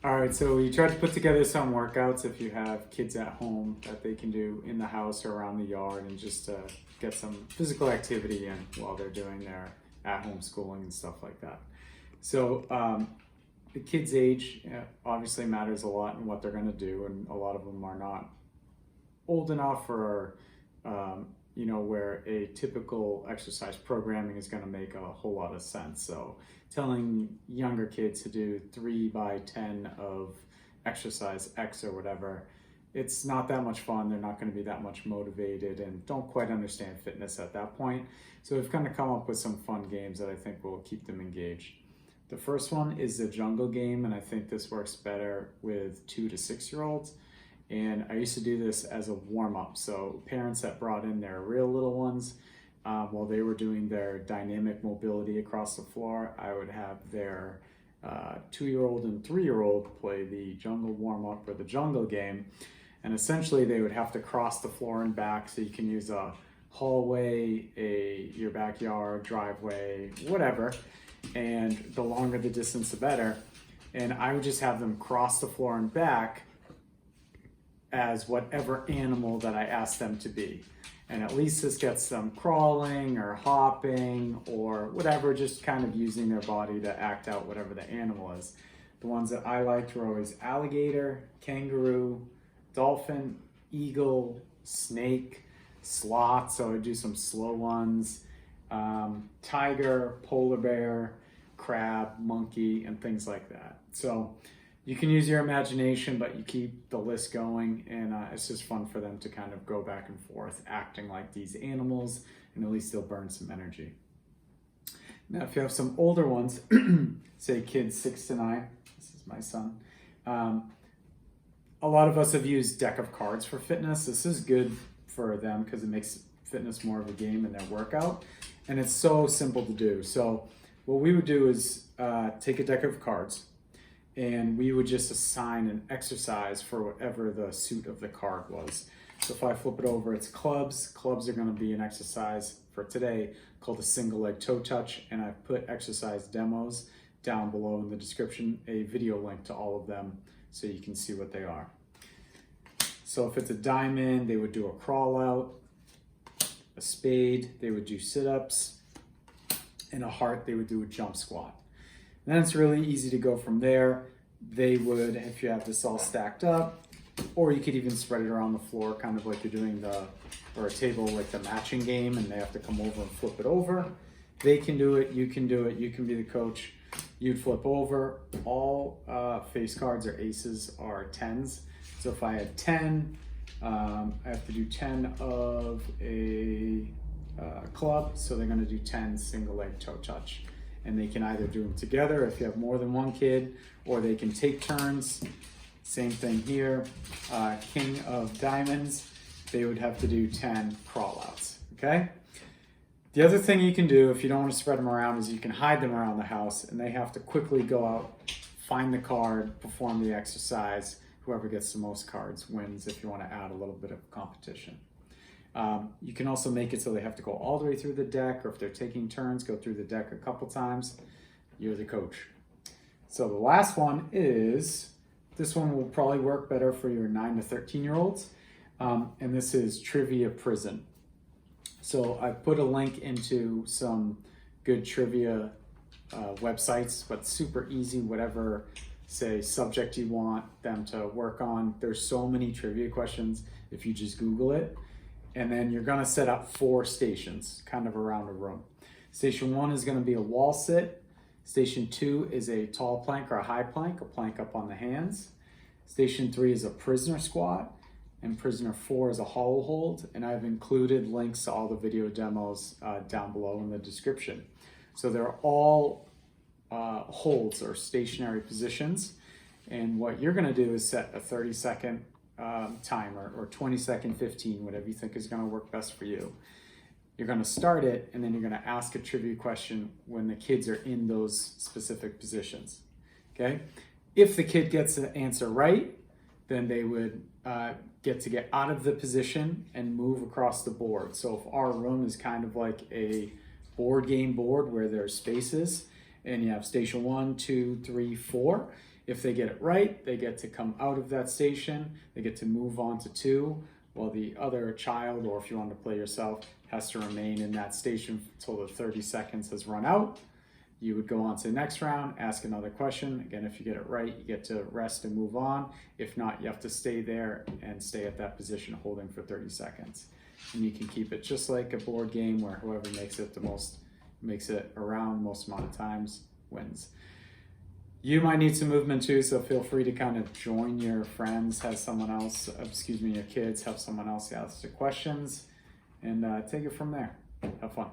All right, so we tried to put together some workouts if you have kids at home that they can do in the house or around the yard and just get some physical activity in while they're doing their at-home schooling and stuff like that. So the kids' age obviously matters a lot in what they're going to do, and a lot of them are not old enough or where a typical exercise programming is going to make a whole lot of sense. So telling younger kids to do 3 by 10 of exercise X or whatever, it's not that much fun. They're not going to be that much motivated and don't quite understand fitness at that point. So we've kind of come up with some fun games that I think will keep them engaged. The first one is the jungle game, and I think this works better with 2 to 6 year olds. And I used to do this as a warm-up. So parents that brought in their real little ones, while they were doing their dynamic mobility across the floor, I would have their 2-year-old and 3-year-old play the jungle warm-up or the jungle game. And essentially they would have to cross the floor and back, so you can use a hallway, your backyard, driveway, whatever. And the longer the distance, the better. And I would just have them cross the floor and back as whatever animal that I asked them to be. And at least this gets them crawling or hopping or whatever, just kind of using their body to act out whatever the animal is. The ones that I liked were always alligator, kangaroo, dolphin, eagle, snake, sloth, so I would do some slow ones, tiger, polar bear, crab, monkey, and things like that. So you can use your imagination, but you keep the list going, and it's just fun for them to kind of go back and forth, acting like these animals, and at least they'll burn some energy. Now, if you have some older ones, say kids 6 to 9, this is my son, a lot of us have used deck of cards for fitness. This is good for them because it makes fitness more of a game in their workout, and it's so simple to do. So what we would do is take a deck of cards, and we would just assign an exercise for whatever the suit of the card was. So if I flip it over, it's clubs. Clubs are going to be an exercise for today called a single leg toe touch, and I've put exercise demos down below in the description, a video link to all of them so you can see what they are. So if it's a diamond, they would do a crawl out. A spade, they would do sit-ups. And a heart, they would do a jump squat. And then it's really easy to go from there. They would, if you have this all stacked up, or you could even spread it around the floor, kind of like you're doing or a table like the matching game, and they have to come over and flip it over. They can do it, you can do it, you can be the coach. You'd flip over. All face cards or aces are 10s. So if I had 10, I have to do 10 of a club, so they're going to do 10 single leg toe touch, and they can either do them together if you have more than one kid, or they can take turns. Same thing here. King of diamonds, they would have to do 10 crawl outs. Okay. The other thing you can do if you don't want to spread them around is you can hide them around the house, and they have to quickly go out, find the card, perform the exercise. Whoever gets the most cards wins if you want to add a little bit of competition. You can also make it so they have to go all the way through the deck, or if they're taking turns, go through the deck a couple times. You're the coach. So the last one is, this one will probably work better for your 9 to 13 year olds. And this is Trivia Prison. So I put a link into some good trivia websites, but super easy, whatever, say, subject you want them to work on. There's so many trivia questions if you just Google it. And then you're gonna set up 4 stations kind of around a room. Station 1 is gonna be a wall sit. Station 2 is a tall plank or a high plank, a plank up on the hands. Station 3 is a prisoner squat, and prisoner 4 is a hollow hold. And I've included links to all the video demos down below in the description. So they're all holds or stationary positions. And what you're gonna do is set a 30-second timer, or 20-second, 15, whatever you think is going to work best for you. You're going to start it, and then you're going to ask a trivia question when the kids are in those specific positions. Okay? If the kid gets the answer right, then they would get out of the position and move across the board. So if our room is kind of like a board game board where there's spaces, and you have station 1, 2, 3, 4, If they get it right, they get to come out of that station. They get to move on to 2, while the other child, or if you want to play yourself, has to remain in that station until the 30 seconds has run out. You would go on to the next round, ask another question. Again, if you get it right, you get to rest and move on. If not, you have to stay there and stay at that position holding for 30 seconds. And you can keep it just like a board game where whoever makes it around most amount of times wins. You might need some movement too, so feel free to kind of join your friends, have someone else, your kids, have someone else ask the questions, and take it from there. Have fun.